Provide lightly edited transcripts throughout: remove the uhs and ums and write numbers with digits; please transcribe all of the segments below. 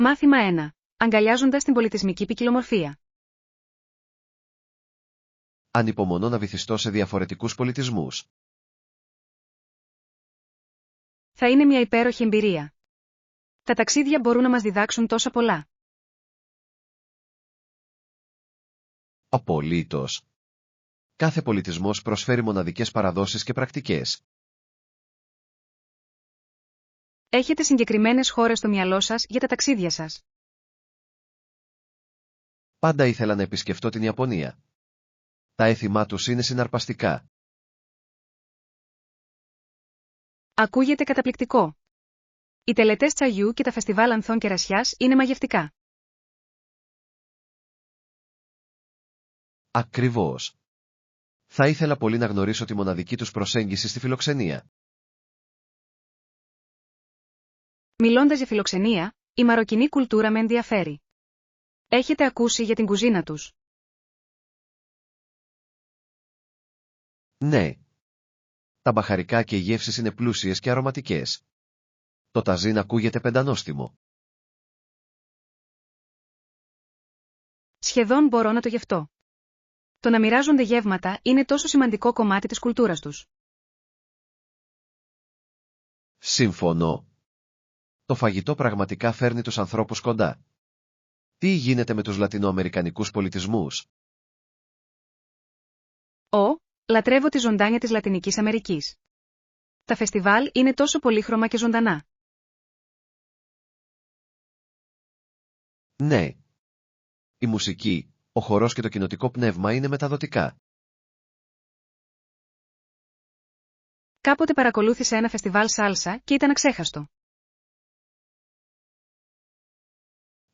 Μάθημα 1. Αγκαλιάζοντας την πολιτισμική ποικιλομορφία. Ανυπομονώ να βυθιστώ σε διαφορετικούς πολιτισμούς. Θα είναι μια υπέροχη εμπειρία. Τα ταξίδια μπορούν να μας διδάξουν τόσα πολλά. Απολύτως. Κάθε πολιτισμός προσφέρει μοναδικές παραδόσεις και πρακτικές. Έχετε συγκεκριμένες χώρες στο μυαλό σας για τα ταξίδια σας. Πάντα ήθελα να επισκεφτώ την Ιαπωνία. Τα έθιμά τους είναι συναρπαστικά. Ακούγεται καταπληκτικό. Οι τελετές τσαγιού και τα φεστιβάλ ανθών κερασιάς είναι μαγευτικά. Ακριβώς. Θα ήθελα πολύ να γνωρίσω τη μοναδική τους προσέγγιση στη φιλοξενία. Μιλώντας για φιλοξενία, η μαροκινή κουλτούρα με ενδιαφέρει. Έχετε ακούσει για την κουζίνα τους? Ναι. Τα μπαχαρικά και οι γεύσεις είναι πλούσιες και αρωματικές. Το ταζίν ακούγεται πεντανόστιμο. Σχεδόν μπορώ να το γευτώ. Το να μοιράζονται γεύματα είναι τόσο σημαντικό κομμάτι της κουλτούρας τους. Συμφωνώ. Το φαγητό πραγματικά φέρνει τους ανθρώπους κοντά. Τι γίνεται με τους λατινοαμερικανικούς πολιτισμούς? Λατρεύω τη ζωντάνια της Λατινικής Αμερικής. Τα φεστιβάλ είναι τόσο πολύχρωμα και ζωντανά. Ναι. Η μουσική, ο χορός και το κοινοτικό πνεύμα είναι μεταδοτικά. Κάποτε παρακολούθησα ένα φεστιβάλ σάλσα και ήταν αξέχαστο.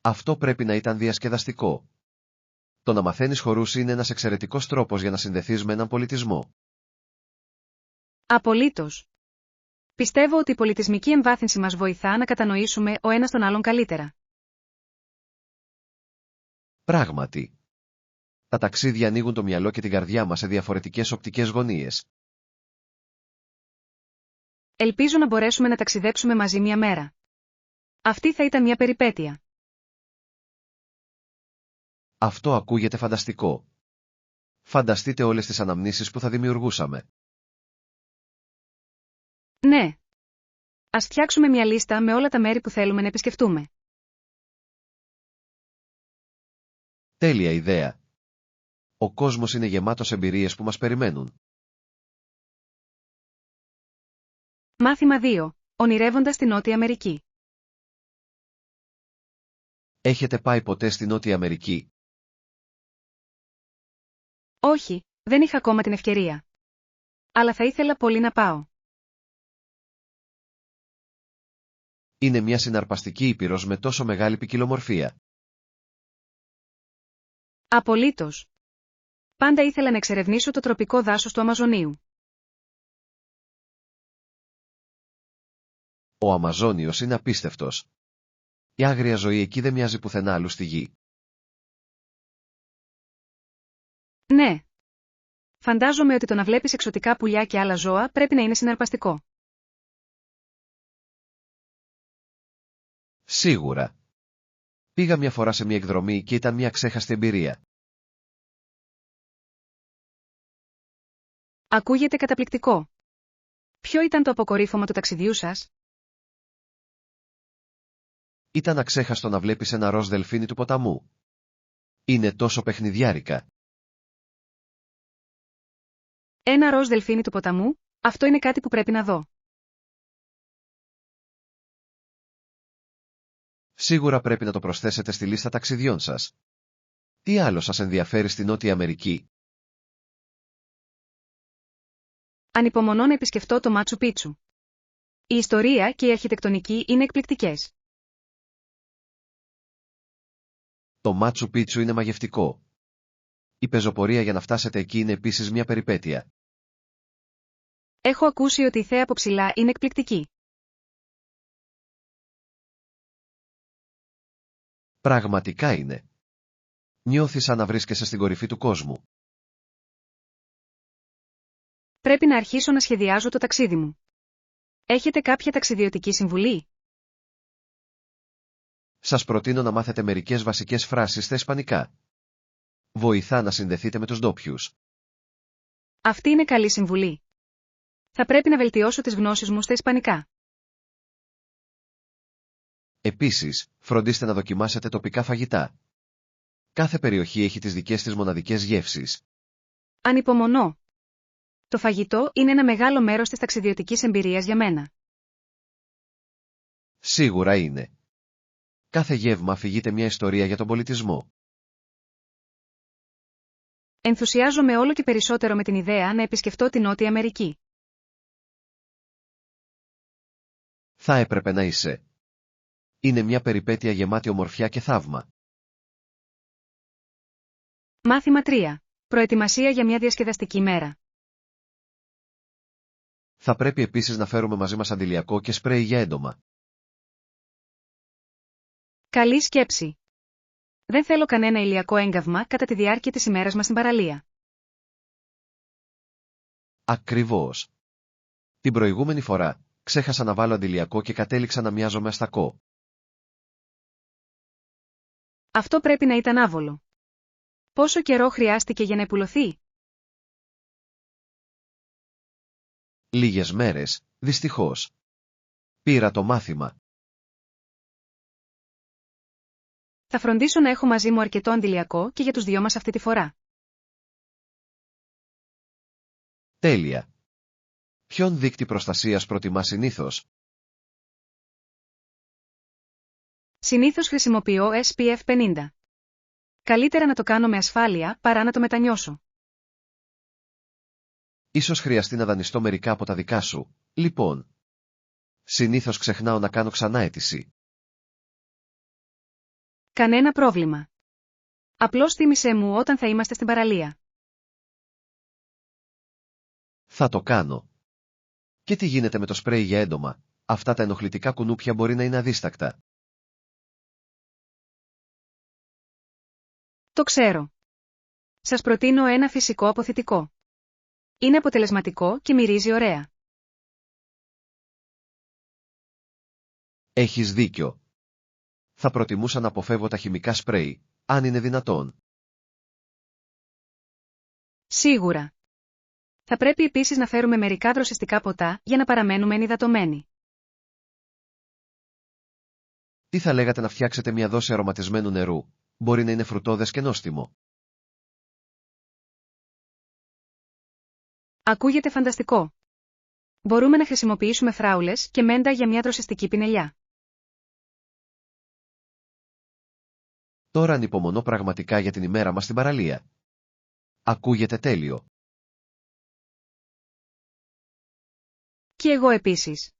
Αυτό πρέπει να ήταν διασκεδαστικό. Το να μαθαίνεις χορούς είναι ένας εξαιρετικός τρόπος για να συνδεθείς με έναν πολιτισμό. Απολύτως. Πιστεύω ότι η πολιτισμική εμβάθυνση μας βοηθά να κατανοήσουμε ο ένας τον άλλον καλύτερα. Πράγματι. Τα ταξίδια ανοίγουν το μυαλό και την καρδιά μας σε διαφορετικές οπτικές γωνίες. Ελπίζω να μπορέσουμε να ταξιδέψουμε μαζί μια μέρα. Αυτή θα ήταν μια περιπέτεια. Αυτό ακούγεται φανταστικό. Φανταστείτε όλες τις αναμνήσεις που θα δημιουργούσαμε. Ναι. Ας φτιάξουμε μια λίστα με όλα τα μέρη που θέλουμε να επισκεφτούμε. Τέλεια ιδέα. Ο κόσμος είναι γεμάτος εμπειρίες που μας περιμένουν. Μάθημα 2. Ονειρεύοντας τη Νότια Αμερική. Έχετε πάει ποτέ στη Νότια Αμερική? Όχι, δεν είχα ακόμα την ευκαιρία. Αλλά θα ήθελα πολύ να πάω. Είναι μια συναρπαστική ήπειρος με τόσο μεγάλη ποικιλομορφία. Απολύτως. Πάντα ήθελα να εξερευνήσω το τροπικό δάσος του Αμαζονίου. Ο Αμαζόνιος είναι απίστευτος. Η άγρια ζωή εκεί δεν μοιάζει πουθενά άλλου στη γη. Ναι. Φαντάζομαι ότι το να βλέπεις εξωτικά πουλιά και άλλα ζώα πρέπει να είναι συναρπαστικό. Σίγουρα. Πήγα μια φορά σε μια εκδρομή και ήταν μια ξέχαστη εμπειρία. Ακούγεται καταπληκτικό. Ποιο ήταν το αποκορύφωμα του ταξιδιού σας? Ήταν αξέχαστο να βλέπεις ένα ροζ δελφίνι του ποταμού. Είναι τόσο παιχνιδιάρικα. Ένα ροζ δελφίνι του ποταμού, αυτό είναι κάτι που πρέπει να δω. Σίγουρα πρέπει να το προσθέσετε στη λίστα ταξιδιών σας. Τι άλλο σας ενδιαφέρει στη Νότια Αμερική? Ανυπομονώ να επισκεφτώ το Μάτσου Πίτσου. Η ιστορία και η αρχιτεκτονική είναι εκπληκτικές. Το Μάτσου Πίτσου είναι μαγευτικό. Η πεζοπορία για να φτάσετε εκεί είναι επίσης μια περιπέτεια. Έχω ακούσει ότι η θέα από ψηλά είναι εκπληκτική. Πραγματικά είναι. Νιώθεις σαν να βρίσκεσαι στην κορυφή του κόσμου. Πρέπει να αρχίσω να σχεδιάζω το ταξίδι μου. Έχετε κάποια ταξιδιωτική συμβουλή? Σας προτείνω να μάθετε μερικές βασικές φράσεις στα ισπανικά. Βοηθά να συνδεθείτε με τους ντόπιους. Αυτή είναι καλή συμβουλή. Θα πρέπει να βελτιώσω τις γνώσεις μου στα ισπανικά. Επίσης, φροντίστε να δοκιμάσετε τοπικά φαγητά. Κάθε περιοχή έχει τις δικές της μοναδικές γεύσεις. Ανυπομονώ. Το φαγητό είναι ένα μεγάλο μέρος της ταξιδιωτικής εμπειρίας για μένα. Σίγουρα είναι. Κάθε γεύμα αφηγείται μια ιστορία για τον πολιτισμό. Ενθουσιάζομαι όλο και περισσότερο με την ιδέα να επισκεφτώ την Νότια Αμερική. Θα έπρεπε να είσαι. Είναι μια περιπέτεια γεμάτη ομορφιά και θαύμα. Μάθημα 3. Προετοιμασία για μια διασκεδαστική μέρα. Θα πρέπει επίσης να φέρουμε μαζί μας αντιλιακό και σπρέι για έντομα. Καλή σκέψη. Δεν θέλω κανένα ηλιακό έγκαυμα κατά τη διάρκεια της ημέρας μας στην παραλία. Ακριβώς. Την προηγούμενη φορά, ξέχασα να βάλω αντιλιακό και κατέληξα να μοιάζομαι αστακό. Αυτό πρέπει να ήταν άβολο. Πόσο καιρό χρειάστηκε για να επουλωθεί? Λίγες μέρες, δυστυχώς. Πήρα το μάθημα. Θα φροντίσω να έχω μαζί μου αρκετό αντιλιακό και για τους δυο μας αυτή τη φορά. Τέλεια. Ποιον δείκτη προστασίας προτιμά συνήθως? Συνήθως χρησιμοποιώ SPF 50. Καλύτερα να το κάνω με ασφάλεια παρά να το μετανιώσω. Ίσως χρειαστεί να δανειστώ μερικά από τα δικά σου, λοιπόν. Συνήθως ξεχνάω να κάνω ξανά αίτηση. Κανένα πρόβλημα. Απλώς θύμισέ μου όταν θα είμαστε στην παραλία. Θα το κάνω. Και τι γίνεται με το σπρέι για έντομα? Αυτά τα ενοχλητικά κουνούπια μπορεί να είναι αδίστακτα. Το ξέρω. Σας προτείνω ένα φυσικό αποθητικό. Είναι αποτελεσματικό και μυρίζει ωραία. Έχεις δίκιο. Θα προτιμούσα να αποφεύγω τα χημικά σπρέι, αν είναι δυνατόν. Σίγουρα. Θα πρέπει επίσης να φέρουμε μερικά δροσιστικά ποτά για να παραμένουμε ενυδατωμένοι. Τι θα λέγατε να φτιάξετε μια δόση αρωματισμένου νερού? Μπορεί να είναι φρουτώδες και νόστιμο. Ακούγεται φανταστικό. Μπορούμε να χρησιμοποιήσουμε φράουλες και μέντα για μια δροσιστική πινελιά. Τώρα ανυπομονώ πραγματικά για την ημέρα μας στην παραλία. Ακούγεται τέλειο. Και εγώ επίσης.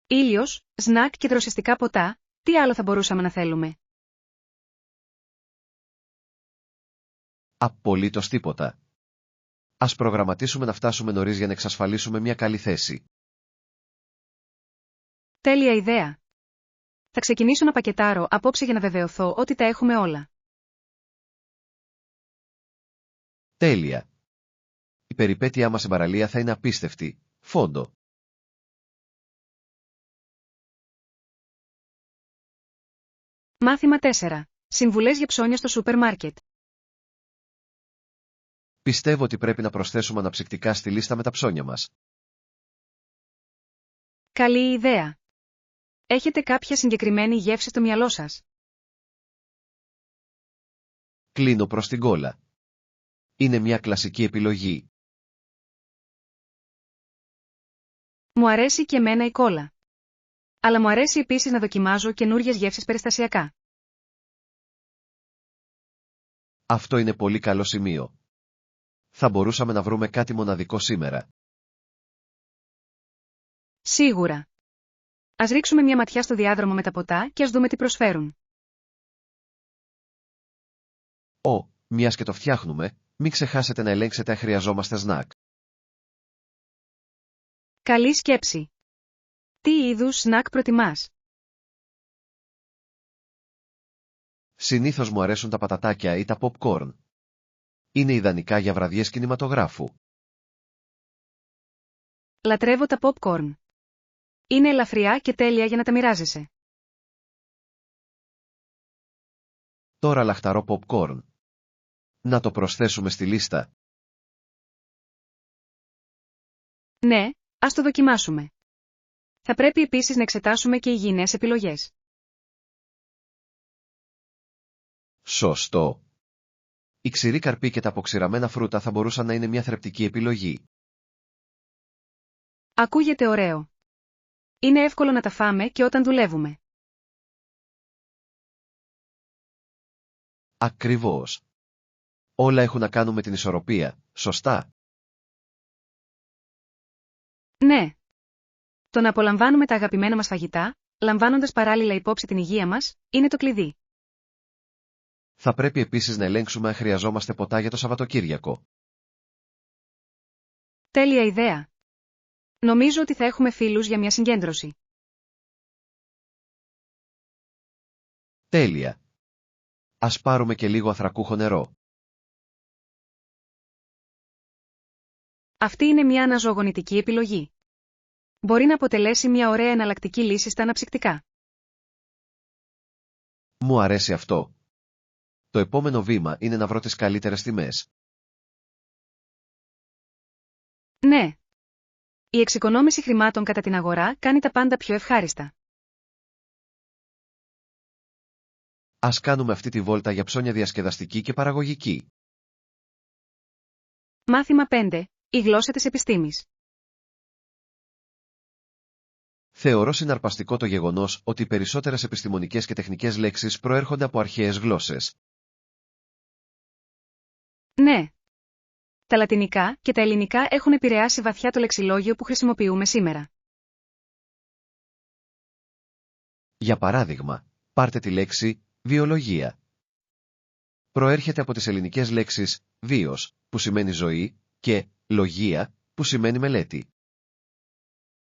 Ήλιος, σνακ και δροσιστικά ποτά, τι άλλο θα μπορούσαμε να θέλουμε? Απολύτως τίποτα. Ας προγραμματίσουμε να φτάσουμε νωρίς για να εξασφαλίσουμε μια καλή θέση. Τέλεια ιδέα. Θα ξεκινήσω να πακετάρω απόψε για να βεβαιωθώ ότι τα έχουμε όλα. Τέλεια. Η περιπέτειά μας στην παραλία θα είναι απίστευτη, φόντο. Μάθημα 4. Συμβουλές για ψώνια στο σούπερ μάρκετ. Πιστεύω ότι πρέπει να προσθέσουμε αναψυκτικά στη λίστα με τα ψώνια μας. Καλή ιδέα. Έχετε κάποια συγκεκριμένη γεύση στο μυαλό σας? Κλείνω προς την κόλλα. Είναι μια κλασική επιλογή. Μου αρέσει και εμένα η κόλλα. Αλλά μου αρέσει επίσης να δοκιμάζω καινούριες γεύσεις περιστασιακά. Αυτό είναι πολύ καλό σημείο. Θα μπορούσαμε να βρούμε κάτι μοναδικό σήμερα. Σίγουρα. Ας ρίξουμε μια ματιά στο διάδρομο με τα ποτά και ας δούμε τι προσφέρουν. Μιας και το φτιάχνουμε, μην ξεχάσετε να ελέγξετε αν χρειαζόμαστε σνακ. Καλή σκέψη. Τι είδους σνακ προτιμάς? Συνήθως μου αρέσουν τα πατατάκια ή τα popcorn. Είναι ιδανικά για βραδιές κινηματογράφου. Λατρεύω τα popcorn. Είναι ελαφριά και τέλεια για να τα μοιράζεσαι. Τώρα λαχταρό popcorn. Να το προσθέσουμε στη λίστα. Ναι, ας το δοκιμάσουμε. Θα πρέπει επίσης να εξετάσουμε και υγιεινές επιλογές. Σωστό. Η ξηρή καρπή και τα αποξηραμένα φρούτα θα μπορούσαν να είναι μια θρεπτική επιλογή. Ακούγεται ωραίο. Είναι εύκολο να τα φάμε και όταν δουλεύουμε. Ακριβώς. Όλα έχουν να κάνουν με την ισορροπία, σωστά. Ναι. Το να απολαμβάνουμε τα αγαπημένα μας φαγητά, λαμβάνοντας παράλληλα υπόψη την υγεία μας, είναι το κλειδί. Θα πρέπει επίσης να ελέγξουμε αν χρειαζόμαστε ποτά για το Σαββατοκύριακο. Τέλεια ιδέα. Νομίζω ότι θα έχουμε φίλους για μια συγκέντρωση. Τέλεια. Ας πάρουμε και λίγο ανθρακούχο νερό. Αυτή είναι μια αναζωογονητική επιλογή. Μπορεί να αποτελέσει μια ωραία εναλλακτική λύση στα αναψυκτικά. Μου αρέσει αυτό. Το επόμενο βήμα είναι να βρω τις καλύτερες τιμές. Ναι. Η εξοικονόμηση χρημάτων κατά την αγορά κάνει τα πάντα πιο ευχάριστα. Ας κάνουμε αυτή τη βόλτα για ψώνια διασκεδαστική και παραγωγική. Μάθημα 5. Η γλώσσα της επιστήμης. Θεωρώ συναρπαστικό το γεγονός ότι οι περισσότερες επιστημονικές και τεχνικές λέξεις προέρχονται από αρχαίες γλώσσες. Ναι. Τα λατινικά και τα ελληνικά έχουν επηρεάσει βαθιά το λεξιλόγιο που χρησιμοποιούμε σήμερα. Για παράδειγμα, πάρτε τη λέξη βιολογία. Προέρχεται από τις ελληνικές λέξεις βίος, που σημαίνει ζωή, και λογία, που σημαίνει μελέτη.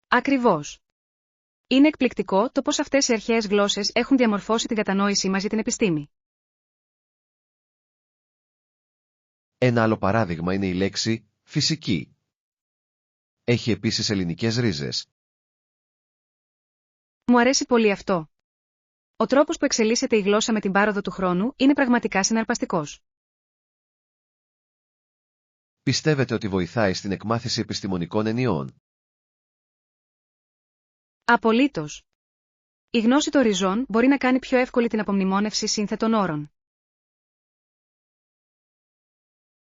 Ακριβώς. Είναι εκπληκτικό το πώς αυτές οι αρχαίες γλώσσες έχουν διαμορφώσει την κατανόησή μας για την επιστήμη. Ένα άλλο παράδειγμα είναι η λέξη φυσική. Έχει επίσης ελληνικές ρίζες. Μου αρέσει πολύ αυτό. Ο τρόπος που εξελίσσεται η γλώσσα με την πάροδο του χρόνου είναι πραγματικά συναρπαστικός. Πιστεύετε ότι βοηθάει στην εκμάθηση επιστημονικών ενιών? Απολύτως. Η γνώση των ριζών μπορεί να κάνει πιο εύκολη την απομνημόνευση σύνθετων όρων.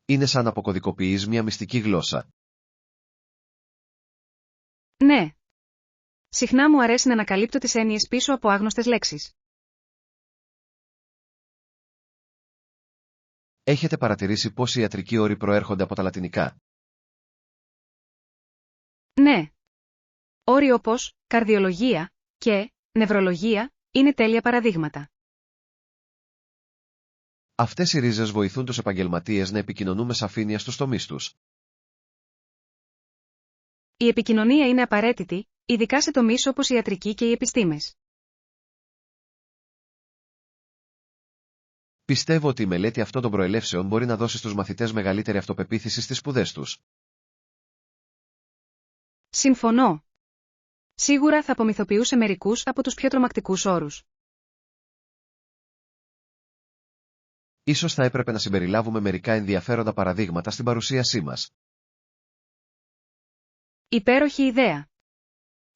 Είναι σαν να αποκωδικοποιείς μια μυστική γλώσσα. Ναι. Συχνά μου αρέσει να ανακαλύπτω τις έννοιες πίσω από άγνωστες λέξεις. Έχετε παρατηρήσει πώς οι ιατρικοί όροι προέρχονται από τα λατινικά? Ναι. Όροι όπως καρδιολογία και νευρολογία είναι τέλεια παραδείγματα. Αυτές οι ρίζες βοηθούν τους επαγγελματίες να επικοινωνούν με σαφήνεια στους τομείς τους. Η επικοινωνία είναι απαραίτητη, ειδικά σε τομείς όπως η ιατρική και οι επιστήμες. Πιστεύω ότι η μελέτη αυτών των προελεύσεων μπορεί να δώσει στους μαθητές μεγαλύτερη αυτοπεποίθηση στις σπουδές τους. Συμφωνώ. Σίγουρα θα απομυθοποιούσε μερικούς από τους πιο τρομακτικούς όρους. Ίσως θα έπρεπε να συμπεριλάβουμε μερικά ενδιαφέροντα παραδείγματα στην παρουσίασή μας. Υπέροχη ιδέα.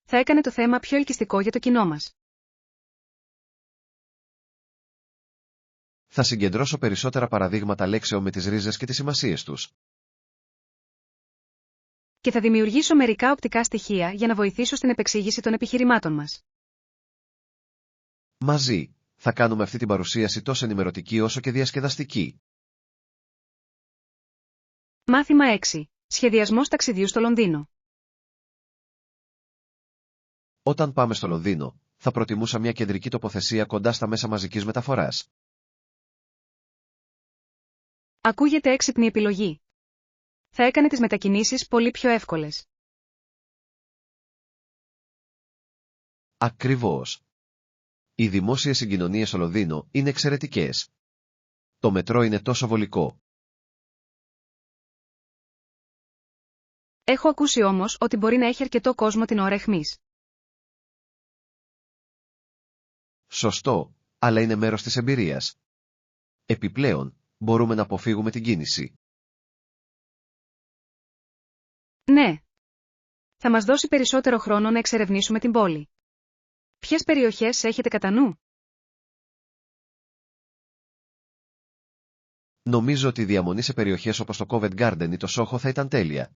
Θα έκανε το θέμα πιο ελκυστικό για το κοινό μας. Θα συγκεντρώσω περισσότερα παραδείγματα λέξεων με τις ρίζες και τις σημασίες τους. Και θα δημιουργήσω μερικά οπτικά στοιχεία για να βοηθήσω στην επεξήγηση των επιχειρημάτων μας. Μαζί, θα κάνουμε αυτή την παρουσίαση τόσο ενημερωτική όσο και διασκεδαστική. Μάθημα 6. Σχεδιασμός ταξιδιού στο Λονδίνο. Όταν πάμε στο Λονδίνο, θα προτιμούσα μια κεντρική τοποθεσία κοντά στα μέσα μαζικής μεταφοράς. Ακούγεται έξυπνη επιλογή. Θα έκανε τις μετακινήσεις πολύ πιο εύκολες. Ακριβώς. Οι δημόσιες συγκοινωνίες στο Λονδίνο είναι εξαιρετικές. Το μετρό είναι τόσο βολικό. Έχω ακούσει όμως ότι μπορεί να έχει αρκετό κόσμο την ώρα αιχμής. Σωστό, αλλά είναι μέρος της εμπειρίας. Επιπλέον, μπορούμε να αποφύγουμε την κίνηση. Ναι. Θα μας δώσει περισσότερο χρόνο να εξερευνήσουμε την πόλη. Ποιες περιοχές έχετε κατά νου? Νομίζω ότι η διαμονή σε περιοχές όπως το Covent Garden ή το Soho θα ήταν τέλεια.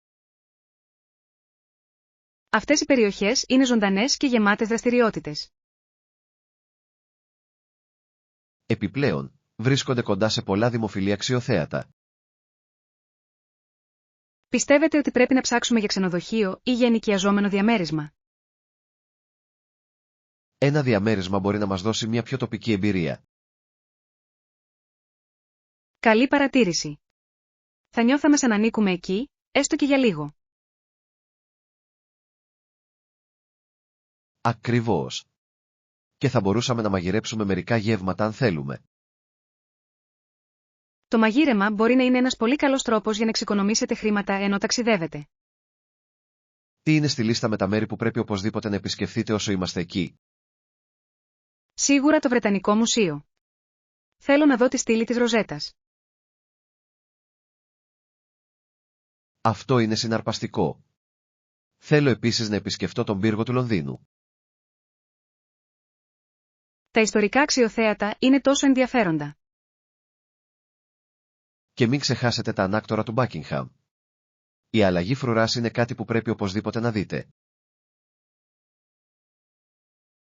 Αυτές οι περιοχές είναι ζωντανές και γεμάτες δραστηριότητες. Επιπλέον, βρίσκονται κοντά σε πολλά δημοφιλή αξιοθέατα. Πιστεύετε ότι πρέπει να ψάξουμε για ξενοδοχείο ή για ενοικιαζόμενο διαμέρισμα? Ένα διαμέρισμα μπορεί να μας δώσει μια πιο τοπική εμπειρία. Καλή παρατήρηση. Θα νιώθαμε σαν να ανήκουμε εκεί, έστω και για λίγο. Ακριβώς. Και θα μπορούσαμε να μαγειρέψουμε μερικά γεύματα αν θέλουμε. Το μαγείρεμα μπορεί να είναι ένας πολύ καλός τρόπος για να εξοικονομήσετε χρήματα ενώ ταξιδεύετε. Τι είναι στη λίστα με τα μέρη που πρέπει οπωσδήποτε να επισκεφθείτε όσο είμαστε εκεί? Σίγουρα το Βρετανικό Μουσείο. Θέλω να δω τη στήλη της Ροζέτας. Αυτό είναι συναρπαστικό. Θέλω επίσης να επισκεφτώ τον πύργο του Λονδίνου. Τα ιστορικά αξιοθέατα είναι τόσο ενδιαφέροντα. Και μην ξεχάσετε τα ανάκτορα του Buckingham. Η αλλαγή φρουράς είναι κάτι που πρέπει οπωσδήποτε να δείτε.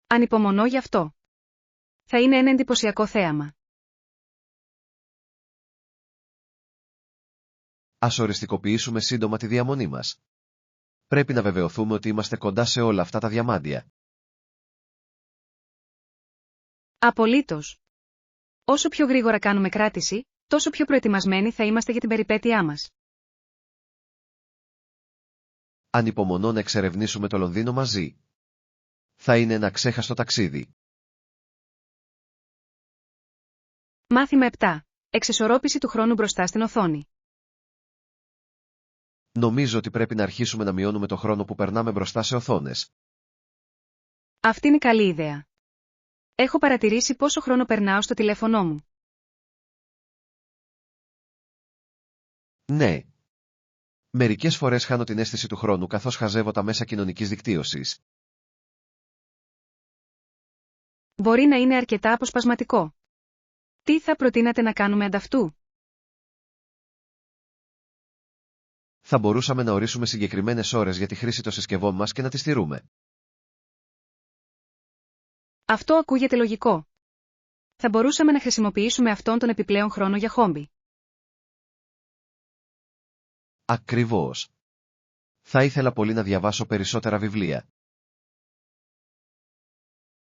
Ανυπομονώ γι' αυτό. Θα είναι ένα εντυπωσιακό θέαμα. Ας οριστικοποιήσουμε σύντομα τη διαμονή μας. Πρέπει να βεβαιωθούμε ότι είμαστε κοντά σε όλα αυτά τα διαμάντια. Απολύτως. Όσο πιο γρήγορα κάνουμε κράτηση, τόσο πιο προετοιμασμένοι θα είμαστε για την περιπέτειά μας. Ανυπομονώ να εξερευνήσουμε το Λονδίνο μαζί. Θα είναι ένα ξέχαστο ταξίδι. Μάθημα 7. Εξισορρόπηση του χρόνου μπροστά στην οθόνη. Νομίζω ότι πρέπει να αρχίσουμε να μειώνουμε το χρόνο που περνάμε μπροστά σε οθόνες. Αυτή είναι καλή ιδέα. Έχω παρατηρήσει πόσο χρόνο περνάω στο τηλέφωνό μου. Ναι. Μερικές φορές χάνω την αίσθηση του χρόνου καθώς χαζεύω τα μέσα κοινωνικής δικτύωσης. Μπορεί να είναι αρκετά αποσπασματικό. Τι θα προτείνατε να κάνουμε ανταυτού? Θα μπορούσαμε να ορίσουμε συγκεκριμένες ώρες για τη χρήση των συσκευών μας και να τις τηρούμε. Αυτό ακούγεται λογικό. Θα μπορούσαμε να χρησιμοποιήσουμε αυτόν τον επιπλέον χρόνο για χόμπι. Ακριβώς. Θα ήθελα πολύ να διαβάσω περισσότερα βιβλία.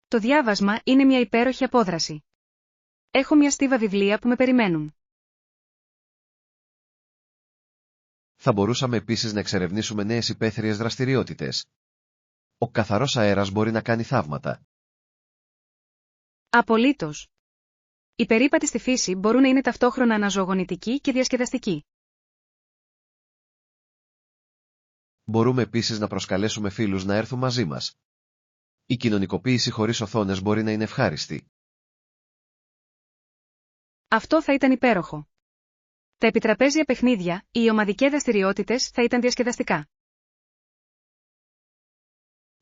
Το διάβασμα είναι μια υπέροχη απόδραση. Έχω μια στίβα βιβλία που με περιμένουν. Θα μπορούσαμε επίσης να εξερευνήσουμε νέες υπαίθριες δραστηριότητες. Ο καθαρός αέρας μπορεί να κάνει θαύματα. Απολύτως. Οι περίπατοι στη φύση μπορούν να είναι ταυτόχρονα αναζωογονητικοί και διασκεδαστικοί. Μπορούμε επίσης να προσκαλέσουμε φίλους να έρθουν μαζί μας. Η κοινωνικοποίηση χωρίς οθόνες μπορεί να είναι ευχάριστη. Αυτό θα ήταν υπέροχο. Τα επιτραπέζια παιχνίδια, οι ομαδικές δραστηριότητες θα ήταν διασκεδαστικά.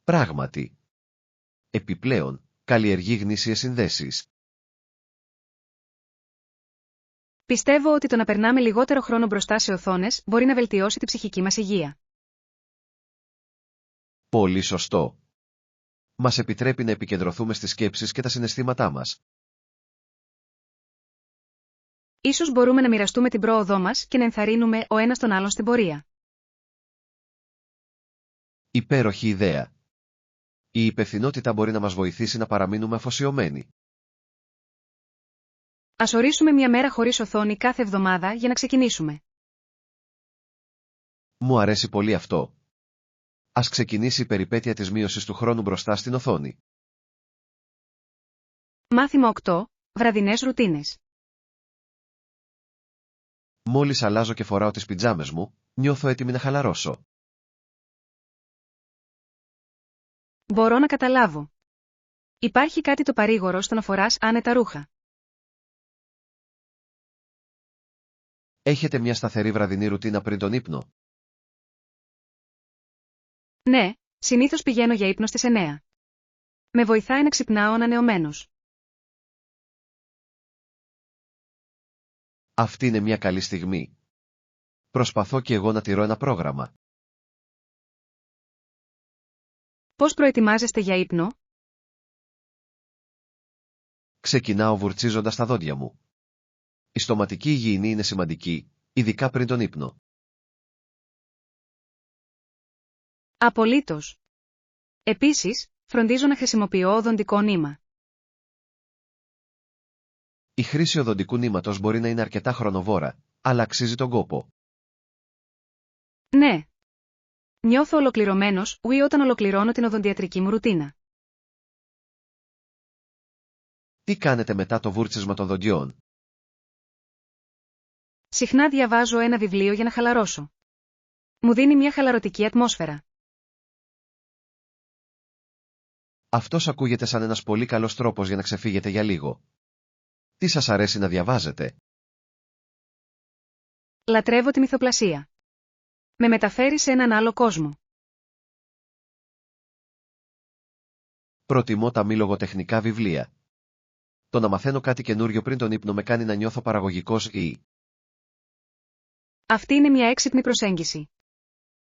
Πράγματι. Επιπλέον, καλλιεργεί γνήσιες συνδέσεις. Πιστεύω ότι το να περνάμε λιγότερο χρόνο μπροστά σε οθόνες μπορεί να βελτιώσει την ψυχική μας υγεία. Πολύ σωστό. Μας επιτρέπει να επικεντρωθούμε στις σκέψεις και τα συναισθήματά μας. Ίσως μπορούμε να μοιραστούμε την πρόοδό μας και να ενθαρρύνουμε ο ένας τον άλλον στην πορεία. Υπέροχη ιδέα. Η υπευθυνότητα μπορεί να μας βοηθήσει να παραμείνουμε αφοσιωμένοι. Ας ορίσουμε μια μέρα χωρίς οθόνη κάθε εβδομάδα για να ξεκινήσουμε. Μου αρέσει πολύ αυτό. Ας ξεκινήσει η περιπέτεια της μείωσης του χρόνου μπροστά στην οθόνη. Μάθημα 8. Βραδινές ρουτίνες. Μόλις αλλάζω και φοράω τις πιτζάμες μου, νιώθω έτοιμη να χαλαρώσω. Μπορώ να καταλάβω. Υπάρχει κάτι το παρήγορο στο να φοράς άνετα ρούχα. Έχετε μια σταθερή βραδινή ρουτίνα πριν τον ύπνο? Ναι, συνήθως πηγαίνω για ύπνο στις 9. Με βοηθάει να ξυπνάω ανανεωμένος. Αυτή είναι μια καλή στιγμή. Προσπαθώ και εγώ να τηρώ ένα πρόγραμμα. Πώς προετοιμάζεστε για ύπνο? Ξεκινάω βουρτσίζοντας τα δόντια μου. Η στοματική υγιεινή είναι σημαντική, ειδικά πριν τον ύπνο. Απολύτως. Επίσης, φροντίζω να χρησιμοποιώ οδοντικό νήμα. Η χρήση οδοντικού νήματος μπορεί να είναι αρκετά χρονοβόρα, αλλά αξίζει τον κόπο. Ναι. Νιώθω ολοκληρωμένος όταν ολοκληρώνω την οδοντιατρική μου ρουτίνα. Τι κάνετε μετά το βούρτσισμα των δοντιών? Συχνά διαβάζω ένα βιβλίο για να χαλαρώσω. Μου δίνει μια χαλαρωτική ατμόσφαιρα. Αυτός ακούγεται σαν ένας πολύ καλός τρόπος για να ξεφύγετε για λίγο. Τι σας αρέσει να διαβάζετε? Λατρεύω τη μυθοπλασία. Με μεταφέρει σε έναν άλλο κόσμο. Προτιμώ τα μη λογοτεχνικά βιβλία. Το να μαθαίνω κάτι καινούριο πριν τον ύπνο με κάνει να νιώθω παραγωγικός ή... Αυτή είναι μια έξυπνη προσέγγιση.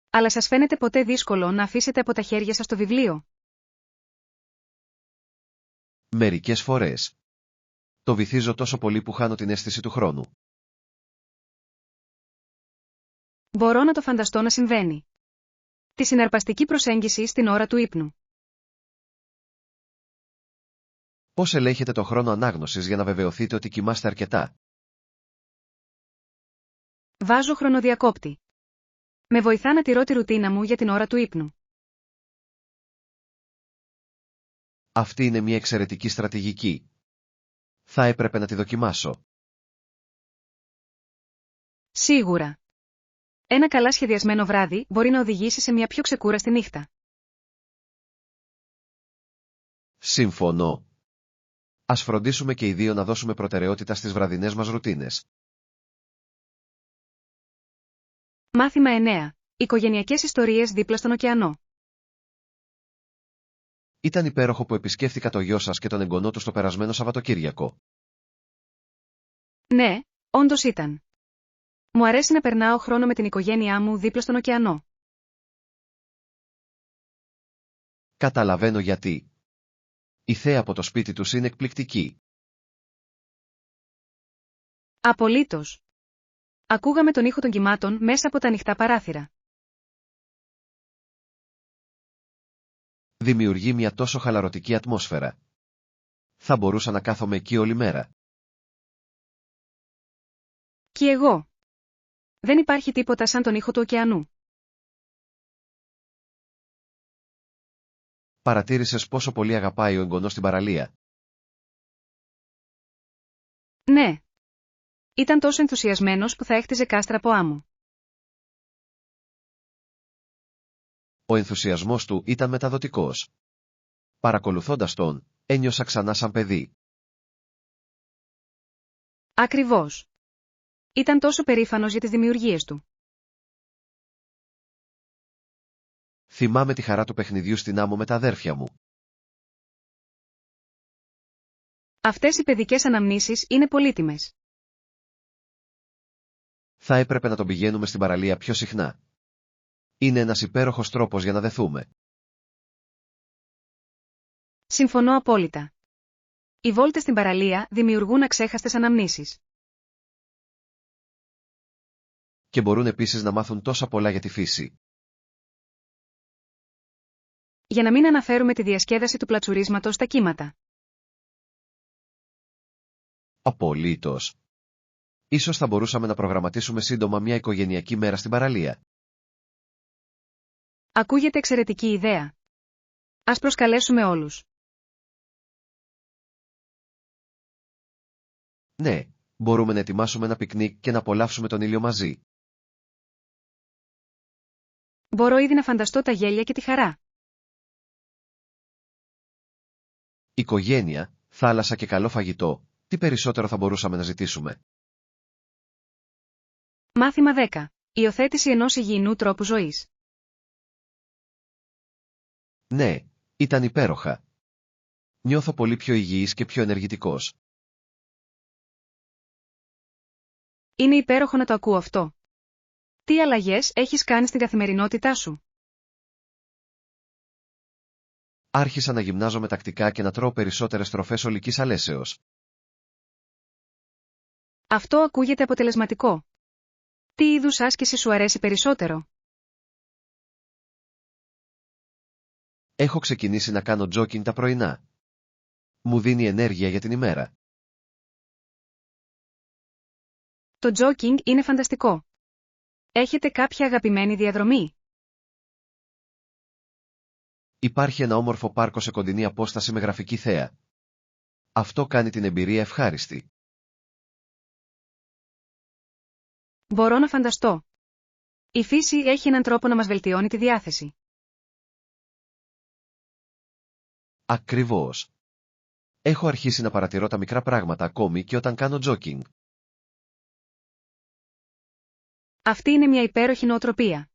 Αλλά σας φαίνεται ποτέ δύσκολο να αφήσετε από τα χέρια σας το βιβλίο? Μερικές φορές. Το βυθίζω τόσο πολύ που χάνω την αίσθηση του χρόνου. Μπορώ να το φανταστώ να συμβαίνει. Τη συναρπαστική προσέγγιση στην ώρα του ύπνου. Πώς ελέγχετε το χρόνο ανάγνωσης για να βεβαιωθείτε ότι κοιμάστε αρκετά? Βάζω χρονοδιακόπτη. Με βοηθά να τηρώ τη ρουτίνα μου για την ώρα του ύπνου. Αυτή είναι μια εξαιρετική στρατηγική. Θα έπρεπε να τη δοκιμάσω. Σίγουρα. Ένα καλά σχεδιασμένο βράδυ μπορεί να οδηγήσει σε μια πιο ξεκούραστη νύχτα. Συμφωνώ. Ας φροντίσουμε και οι δύο να δώσουμε προτεραιότητα στις βραδινές μας ρουτίνες. Μάθημα 9. Οικογενειακές ιστορίες δίπλα στον ωκεανό. Ήταν υπέροχο που επισκέφθηκα το γιο σας και τον εγγονό του στο περασμένο Σαββατοκύριακο. Ναι, όντως ήταν. Μου αρέσει να περνάω χρόνο με την οικογένειά μου δίπλα στον ωκεανό. Καταλαβαίνω γιατί. Η θέα από το σπίτι τους είναι εκπληκτική. Απολύτως. Ακούγαμε τον ήχο των κυμάτων μέσα από τα ανοιχτά παράθυρα. Δημιουργεί μια τόσο χαλαρωτική ατμόσφαιρα. Θα μπορούσα να κάθομαι εκεί όλη μέρα. Κι εγώ. Δεν υπάρχει τίποτα σαν τον ήχο του ωκεανού. Παρατήρησες πόσο πολύ αγαπάει ο εγγονός την παραλία? Ναι. Ήταν τόσο ενθουσιασμένος που θα έχτιζε κάστρα από άμμο. Ο ενθουσιασμός του ήταν μεταδοτικός. Παρακολουθώντας τον, ένιωσα ξανά σαν παιδί. Ακριβώς. Ήταν τόσο περήφανος για τις δημιουργίες του. Θυμάμαι τη χαρά του παιχνιδιού στην άμμο με τα αδέρφια μου. Αυτές οι παιδικές αναμνήσεις είναι πολύτιμες. Θα έπρεπε να τον πηγαίνουμε στην παραλία πιο συχνά. Είναι ένας υπέροχος τρόπος για να δεθούμε. Συμφωνώ απόλυτα. Οι βόλτες στην παραλία δημιουργούν αξέχαστες αναμνήσεις. Και μπορούν επίσης να μάθουν τόσα πολλά για τη φύση. Για να μην αναφέρουμε τη διασκέδαση του πλατσουρίσματος στα κύματα. Απολύτως. Ίσως θα μπορούσαμε να προγραμματίσουμε σύντομα μια οικογενειακή μέρα στην παραλία. Ακούγεται εξαιρετική ιδέα. Ας προσκαλέσουμε όλους. Ναι, μπορούμε να ετοιμάσουμε ένα πικνίκ και να απολαύσουμε τον ήλιο μαζί. Μπορώ ήδη να φανταστώ τα γέλια και τη χαρά. Οικογένεια, θάλασσα και καλό φαγητό, τι περισσότερο θα μπορούσαμε να ζητήσουμε? Μάθημα 10. Υιοθέτηση ενός υγιεινού τρόπου ζωής. Ναι, ήταν υπέροχα. Νιώθω πολύ πιο υγιής και πιο ενεργητικός. Είναι υπέροχο να το ακούω αυτό. Τι αλλαγές έχεις κάνει στην καθημερινότητά σου? Άρχισα να γυμνάζομαι τακτικά και να τρώω περισσότερες τροφές ολικής αλέσεως. Αυτό ακούγεται αποτελεσματικό. Τι είδους άσκηση σου αρέσει περισσότερο? Έχω ξεκινήσει να κάνω τζόκινγκ τα πρωινά. Μου δίνει ενέργεια για την ημέρα. Το τζόκινγκ είναι φανταστικό. Έχετε κάποια αγαπημένη διαδρομή? Υπάρχει ένα όμορφο πάρκο σε κοντινή απόσταση με γραφική θέα. Αυτό κάνει την εμπειρία ευχάριστη. Μπορώ να φανταστώ. Η φύση έχει έναν τρόπο να μας βελτιώνει τη διάθεση. Ακριβώς. Έχω αρχίσει να παρατηρώ τα μικρά πράγματα ακόμη και όταν κάνω τζόκινγκ. Αυτή είναι μια υπέροχη νοοτροπία.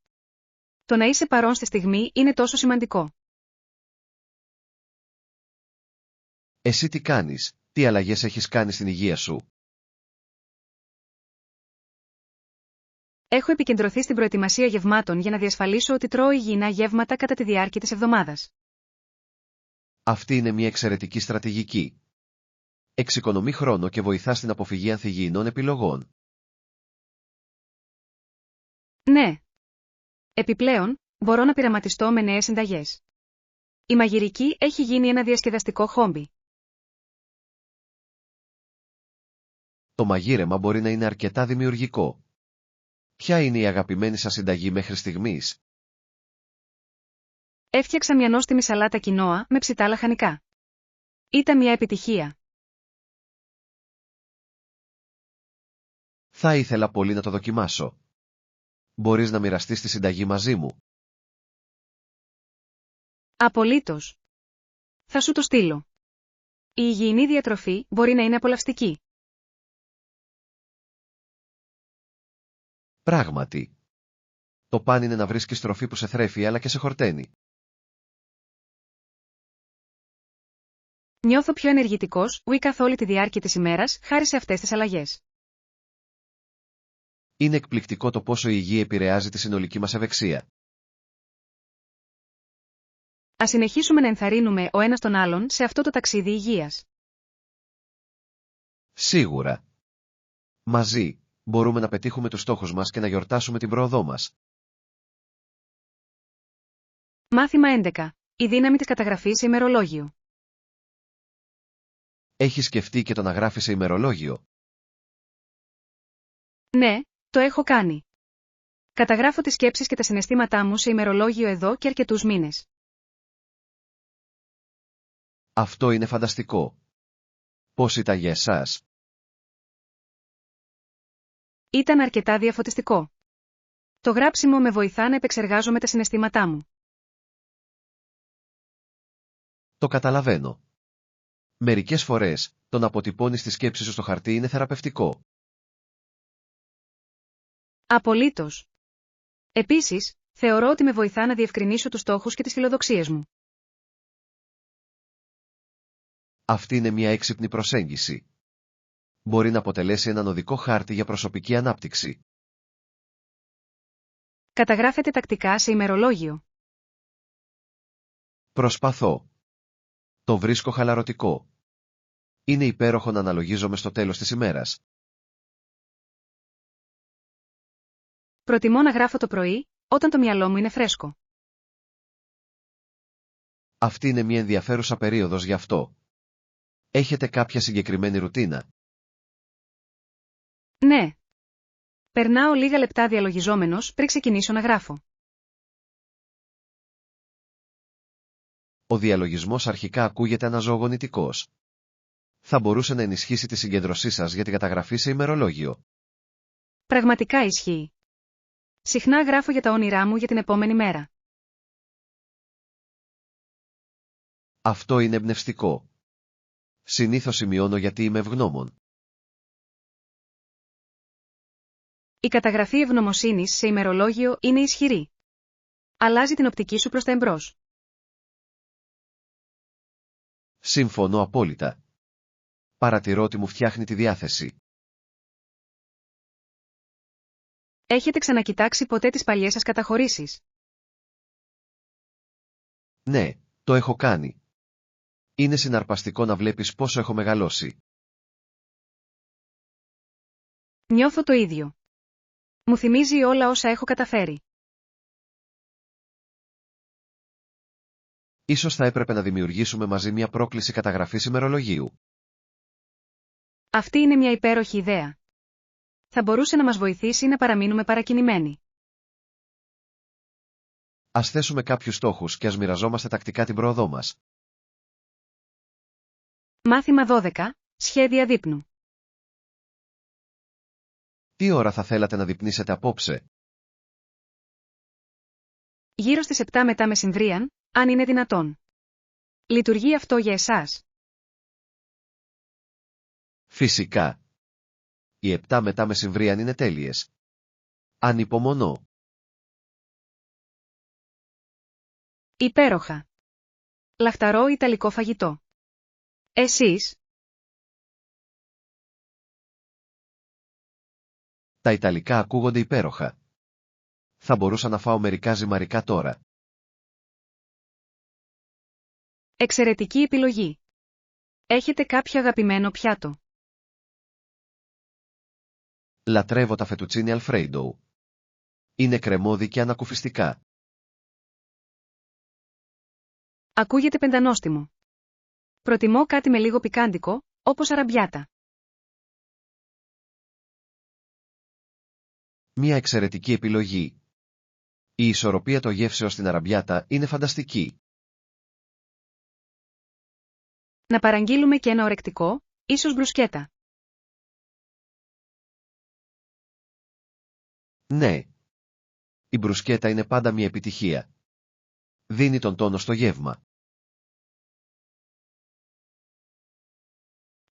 Το να είσαι παρόν στη στιγμή είναι τόσο σημαντικό. Εσύ τι κάνεις, τι αλλαγές έχεις κάνει στην υγεία σου? Έχω επικεντρωθεί στην προετοιμασία γευμάτων για να διασφαλίσω ότι τρώω υγιεινά γεύματα κατά τη διάρκεια της εβδομάδας. Αυτή είναι μια εξαιρετική στρατηγική. Εξοικονομεί χρόνο και βοηθά στην αποφυγή ανθυγιεινών επιλογών. Ναι. Επιπλέον, μπορώ να πειραματιστώ με νέες συνταγές. Η μαγειρική έχει γίνει ένα διασκεδαστικό χόμπι. Το μαγείρεμα μπορεί να είναι αρκετά δημιουργικό. Ποια είναι η αγαπημένη σας συνταγή μέχρι στιγμής? Έφτιαξα μια νόστιμη σαλάτα κοινόα με ψητά λαχανικά. Ήταν μια επιτυχία. Θα ήθελα πολύ να το δοκιμάσω. Μπορείς να μοιραστείς τη συνταγή μαζί μου? Απολύτως. Θα σου το στείλω. Η υγιεινή διατροφή μπορεί να είναι απολαυστική. Πράγματι. Το παν είναι να βρίσκεις τροφή που σε θρέφει αλλά και σε χορταίνει. Νιώθω πιο ενεργητικός, καθ' όλη τη διάρκεια της ημέρας, χάρη σε αυτές τις αλλαγές. Είναι εκπληκτικό το πόσο η υγεία επηρεάζει τη συνολική μας ευεξία. Ας συνεχίσουμε να ενθαρρύνουμε ο ένας τον άλλον σε αυτό το ταξίδι υγείας. Σίγουρα. Μαζί, μπορούμε να πετύχουμε τους στόχους μας και να γιορτάσουμε την πρόοδό μας. Μάθημα 11. Η δύναμη της καταγραφής σε ημερολόγιο. Έχεις σκεφτεί και το να γράφεις σε ημερολόγιο? Ναι, το έχω κάνει. Καταγράφω τις σκέψεις και τα συναισθήματά μου σε ημερολόγιο εδώ και αρκετούς μήνες. Αυτό είναι φανταστικό. Πώς ήταν για εσάς? Ήταν αρκετά διαφωτιστικό. Το γράψιμο με βοηθά να επεξεργάζομαι τα συναισθήματά μου. Το καταλαβαίνω. Μερικές φορές, το να αποτυπώνεις τις σκέψεις σου στο χαρτί είναι θεραπευτικό. Απολύτως. Επίσης, θεωρώ ότι με βοηθά να διευκρινίσω τους στόχους και τις φιλοδοξίες μου. Αυτή είναι μια έξυπνη προσέγγιση. Μπορεί να αποτελέσει έναν οδικό χάρτη για προσωπική ανάπτυξη. Καταγράφετε τακτικά σε ημερολόγιο. Προσπαθώ. Το βρίσκω χαλαρωτικό. Είναι υπέροχο να αναλογίζομαι στο τέλος της ημέρας. Προτιμώ να γράφω το πρωί, όταν το μυαλό μου είναι φρέσκο. Αυτή είναι μια ενδιαφέρουσα περίοδος γι' αυτό. Έχετε κάποια συγκεκριμένη ρουτίνα? Ναι. Περνάω λίγα λεπτά διαλογιζόμενος πριν ξεκινήσω να γράφω. Ο διαλογισμός αρχικά ακούγεται αναζωογονητικός. Θα μπορούσε να ενισχύσει τη συγκέντρωσή σας για την καταγραφή σε ημερολόγιο. Πραγματικά ισχύει. Συχνά γράφω για τα όνειρά μου για την επόμενη μέρα. Αυτό είναι εμπνευστικό. Συνήθως σημειώνω γιατί είμαι ευγνώμων. Η καταγραφή ευγνωμοσύνης σε ημερολόγιο είναι ισχυρή. Αλλάζει την οπτική σου προς τα εμπρός. Συμφωνώ απόλυτα. Παρατηρώ ότι μου φτιάχνει τη διάθεση. Έχετε ξανακοιτάξει ποτέ τις παλιές σας καταχωρήσεις? Ναι, το έχω κάνει. Είναι συναρπαστικό να βλέπεις πόσο έχω μεγαλώσει. Νιώθω το ίδιο. Μου θυμίζει όλα όσα έχω καταφέρει. Ίσως θα έπρεπε να δημιουργήσουμε μαζί μια πρόκληση καταγραφής ημερολογίου. Αυτή είναι μια υπέροχη ιδέα. Θα μπορούσε να μας βοηθήσει να παραμείνουμε παρακινημένοι. Ας θέσουμε κάποιους στόχους και ας μοιραζόμαστε τακτικά την πρόοδό μας. Μάθημα 12. Σχέδια δείπνου. Τι ώρα θα θέλατε να δείπνήσετε απόψε? Γύρω στις 7 μετά μεσημβρίαν, αν είναι δυνατόν. Λειτουργεί αυτό για εσάς? Φυσικά. Οι 7 μετά μεσημβρίαν είναι τέλειες. Ανυπομονώ. Υπέροχα. Λαχταρό ιταλικό φαγητό. Εσείς? Τα ιταλικά ακούγονται υπέροχα. Θα μπορούσα να φάω μερικά ζυμαρικά τώρα. Εξαιρετική επιλογή. Έχετε κάποιο αγαπημένο πιάτο? Λατρεύω τα φετουτσίνι αλφρέιντο. Είναι κρεμώδη και ανακουφιστικά. Ακούγεται πεντανόστιμο. Προτιμώ κάτι με λίγο πικάντικο, όπως αραμπιάτα. Μια εξαιρετική επιλογή. Η ισορροπία των γεύσεων στην αραμπιάτα είναι φανταστική. Να παραγγείλουμε και ένα ορεκτικό, ίσως μπρουσκέτα. Ναι. Η μπρουσκέτα είναι πάντα μια επιτυχία. Δίνει τον τόνο στο γεύμα.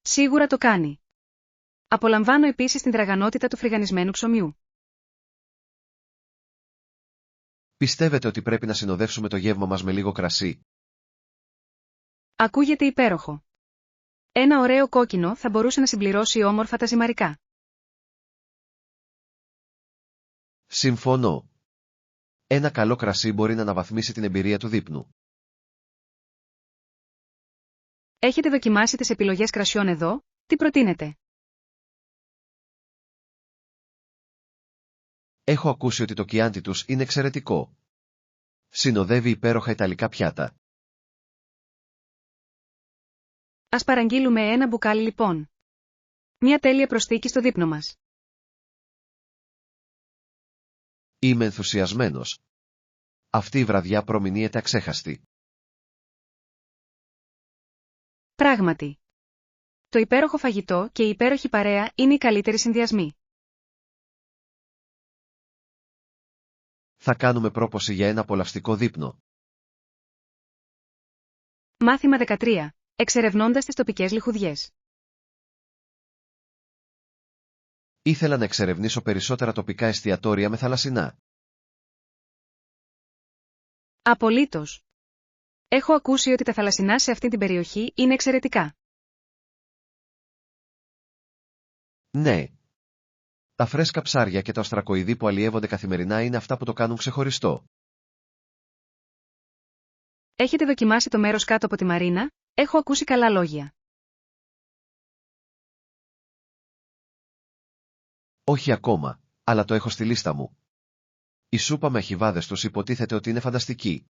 Σίγουρα το κάνει. Απολαμβάνω επίσης την τραγανότητα του φρυγανισμένου ψωμιού. Πιστεύετε ότι πρέπει να συνοδεύσουμε το γεύμα μας με λίγο κρασί? Ακούγεται υπέροχο. Ένα ωραίο κόκκινο θα μπορούσε να συμπληρώσει όμορφα τα ζυμαρικά. Συμφωνώ. Ένα καλό κρασί μπορεί να αναβαθμίσει την εμπειρία του δείπνου. Έχετε δοκιμάσει τις επιλογές κρασιών εδώ? Τι προτείνετε? Έχω ακούσει ότι το κιάντι τους είναι εξαιρετικό. Συνοδεύει υπέροχα ιταλικά πιάτα. Ας παραγγείλουμε ένα μπουκάλι λοιπόν. Μια τέλεια προσθήκη στο δείπνο μας. Είμαι ενθουσιασμένος. Αυτή η βραδιά προμηνύεται αξέχαστη. Πράγματι. Το υπέροχο φαγητό και η υπέροχη παρέα είναι οι καλύτεροι συνδυασμοί. Θα κάνουμε πρόποση για ένα απολαυστικό δείπνο. Μάθημα 13. Εξερευνώντας τις τοπικές λιχουδιές. Ήθελα να εξερευνήσω περισσότερα τοπικά εστιατόρια με θαλασσινά. Απολύτως. Έχω ακούσει ότι τα θαλασσινά σε αυτή την περιοχή είναι εξαιρετικά. Ναι. Τα φρέσκα ψάρια και τα οστρακοειδή που αλλιεύονται καθημερινά είναι αυτά που το κάνουν ξεχωριστό. Έχετε δοκιμάσει το μέρος κάτω από τη μαρίνα? Έχω ακούσει καλά λόγια. Όχι ακόμα, αλλά το έχω στη λίστα μου. Η σούπα με αχιβάδες τους υποτίθεται ότι είναι φανταστική.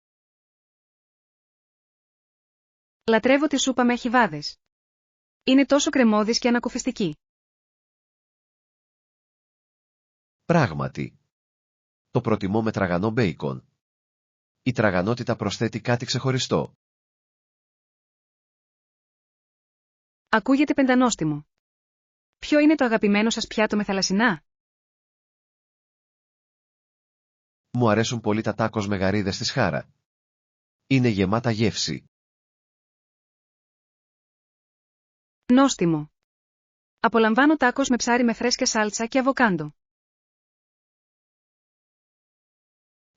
Λατρεύω τη σούπα με αχιβάδες. Είναι τόσο κρεμώδης και ανακουφιστική. Πράγματι. Το προτιμώ με τραγανό μπέικον. Η τραγανότητα προσθέτει κάτι ξεχωριστό. Ακούγεται πεντανόστιμο. Ποιο είναι το αγαπημένο σας πιάτο με θαλασσινά? Μου αρέσουν πολύ τα τάκος με γαρίδες της Χάρα. Είναι γεμάτα γεύση. Νόστιμο. Απολαμβάνω τάκος με ψάρι με φρέσκια σάλτσα και αβοκάντο.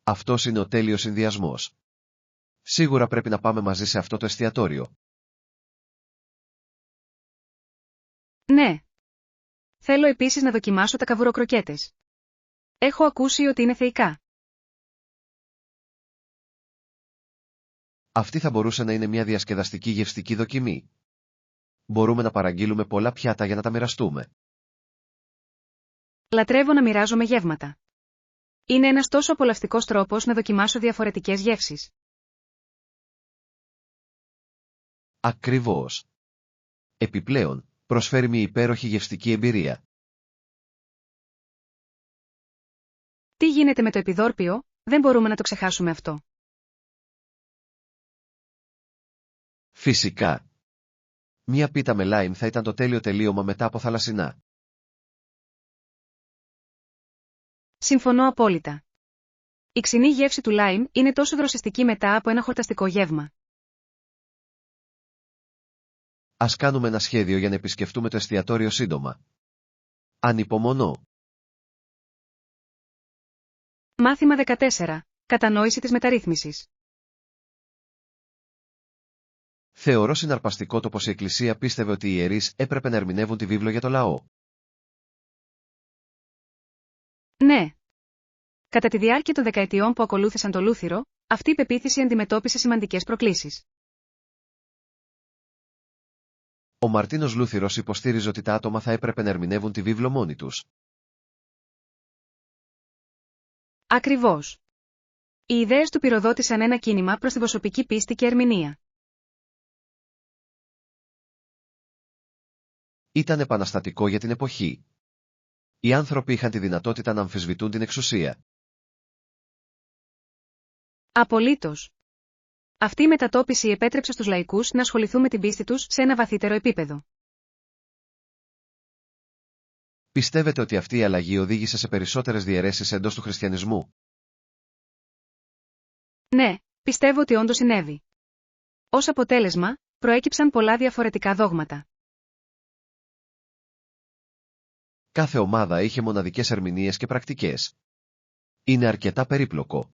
Αυτός είναι ο τέλειος συνδυασμός. Σίγουρα πρέπει να πάμε μαζί σε αυτό το εστιατόριο. Ναι. Θέλω επίσης να δοκιμάσω τα καβουροκροκέτες. Έχω ακούσει ότι είναι θεϊκά. Αυτή θα μπορούσε να είναι μια διασκεδαστική γευστική δοκιμή. Μπορούμε να παραγγείλουμε πολλά πιάτα για να τα μοιραστούμε. Λατρεύω να μοιράζομαι γεύματα. Είναι ένας τόσο απολαυστικός τρόπος να δοκιμάσω διαφορετικές γεύσεις. Ακριβώς. Επιπλέον, προσφέρει μια υπέροχη γευστική εμπειρία. Τι γίνεται με το επιδόρπιο, δεν μπορούμε να το ξεχάσουμε αυτό. Φυσικά. Μια πίτα με λάιμ θα ήταν το τέλειο τελείωμα μετά από θαλασσινά. Συμφωνώ απόλυτα. Η ξινή γεύση του λάιμ είναι τόσο δροσιστική μετά από ένα χορταστικό γεύμα. Ας κάνουμε ένα σχέδιο για να επισκεφτούμε το εστιατόριο σύντομα. Ανυπομονώ. Μάθημα 14. Κατανόηση της μεταρρύθμισης. Θεωρώ συναρπαστικό το πως η Εκκλησία πίστευε ότι οι ιερείς έπρεπε να ερμηνεύουν τη βίβλο για το λαό. Ναι. Κατά τη διάρκεια των δεκαετιών που ακολούθησαν το Λούθυρο, αυτή η πεποίθηση αντιμετώπισε σημαντικές προκλήσεις. Ο Μαρτίνος Λούθυρος υποστήριζε ότι τα άτομα θα έπρεπε να ερμηνεύουν τη βίβλο μόνοι τους. Ακριβώς. Οι ιδέες του πυροδότησαν ένα κίνημα προς την προσωπική πίστη και ερμηνεία. Ήταν επαναστατικό για την εποχή. Οι άνθρωποι είχαν τη δυνατότητα να αμφισβητούν την εξουσία. Απολύτως. Αυτή η μετατόπιση επέτρεψε στους λαϊκούς να ασχοληθούν με την πίστη τους σε ένα βαθύτερο επίπεδο. Πιστεύετε ότι αυτή η αλλαγή οδήγησε σε περισσότερες διαιρέσεις εντός του χριστιανισμού? Ναι, πιστεύω ότι όντως συνέβη. Ως αποτέλεσμα, προέκυψαν πολλά διαφορετικά δόγματα. Κάθε ομάδα είχε μοναδικές ερμηνείες και πρακτικές. Είναι αρκετά περίπλοκο.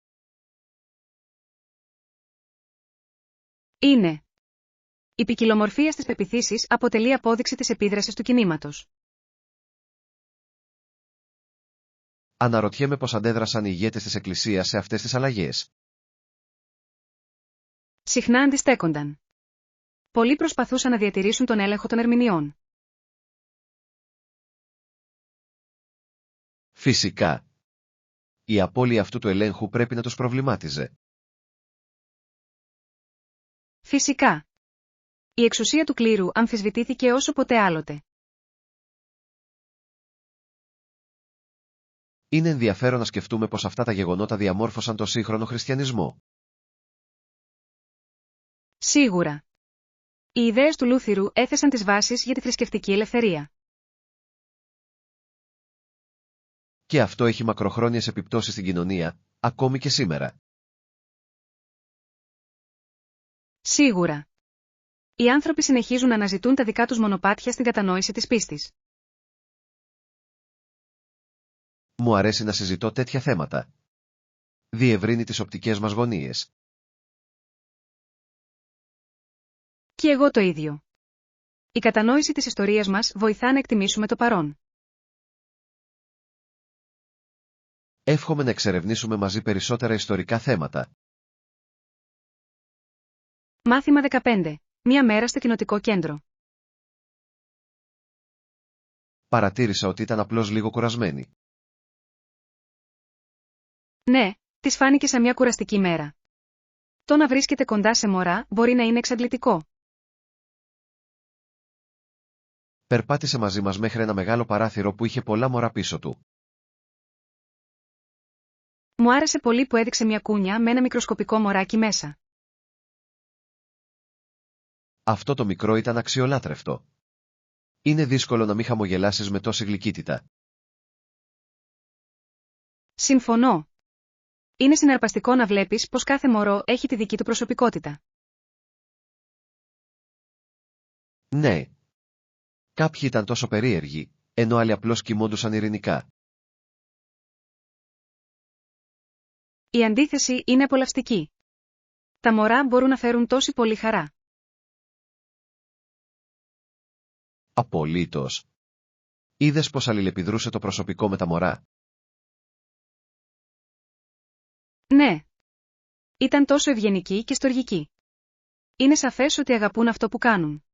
Είναι. Η ποικιλομορφία στις πεποιθήσεις αποτελεί απόδειξη της επίδρασης του κινήματος. Αναρωτιέμαι πώς αντέδρασαν οι ηγέτες της Εκκλησίας σε αυτές τις αλλαγές. Συχνά αντιστέκονταν. Πολλοί προσπαθούσαν να διατηρήσουν τον έλεγχο των ερμηνειών. Φυσικά. Η απώλεια αυτού του ελέγχου πρέπει να τους προβλημάτιζε. Φυσικά. Η εξουσία του κλήρου αμφισβητήθηκε όσο ποτέ άλλοτε. Είναι ενδιαφέρον να σκεφτούμε πως αυτά τα γεγονότα διαμόρφωσαν το σύγχρονο χριστιανισμό. Σίγουρα. Οι ιδέες του Λούθυρου έθεσαν τις βάσεις για τη θρησκευτική ελευθερία. Και αυτό έχει μακροχρόνιες επιπτώσεις στην κοινωνία, ακόμη και σήμερα. Σίγουρα. Οι άνθρωποι συνεχίζουν να αναζητούν τα δικά τους μονοπάτια στην κατανόηση της πίστης. Μου αρέσει να συζητώ τέτοια θέματα. Διευρύνει τις οπτικές μας γωνίες. Και εγώ το ίδιο. Η κατανόηση της ιστορίας μας βοηθά να εκτιμήσουμε το παρόν. Εύχομαι να εξερευνήσουμε μαζί περισσότερα ιστορικά θέματα. Μάθημα 15. Μία μέρα στο κοινοτικό κέντρο. Παρατήρησα ότι ήταν απλώς λίγο κουρασμένη. Ναι, της φάνηκε σαν μια κουραστική μέρα. Το να βρίσκεται κοντά σε μωρά μπορεί να είναι εξαντλητικό. Περπάτησε μαζί μας μέχρι ένα μεγάλο παράθυρο που είχε πολλά μωρά πίσω του. Μου άρεσε πολύ που έδειξε μια κούνια με ένα μικροσκοπικό μωράκι μέσα. Αυτό το μικρό ήταν αξιολάτρευτο. Είναι δύσκολο να μην χαμογελάσεις με τόση γλυκύτητα. Συμφωνώ. Είναι συναρπαστικό να βλέπεις πως κάθε μωρό έχει τη δική του προσωπικότητα. Ναι. Κάποιοι ήταν τόσο περίεργοι, ενώ άλλοι απλώς κοιμόντουσαν ειρηνικά. Η αντίθεση είναι απολαυστική. Τα μωρά μπορούν να φέρουν τόση πολύ χαρά. Απολύτως. Είδες πως αλληλεπιδρούσε το προσωπικό με τα μωρά? Ναι. Ήταν τόσο ευγενικοί και στοργικοί. Είναι σαφές ότι αγαπούν αυτό που κάνουν.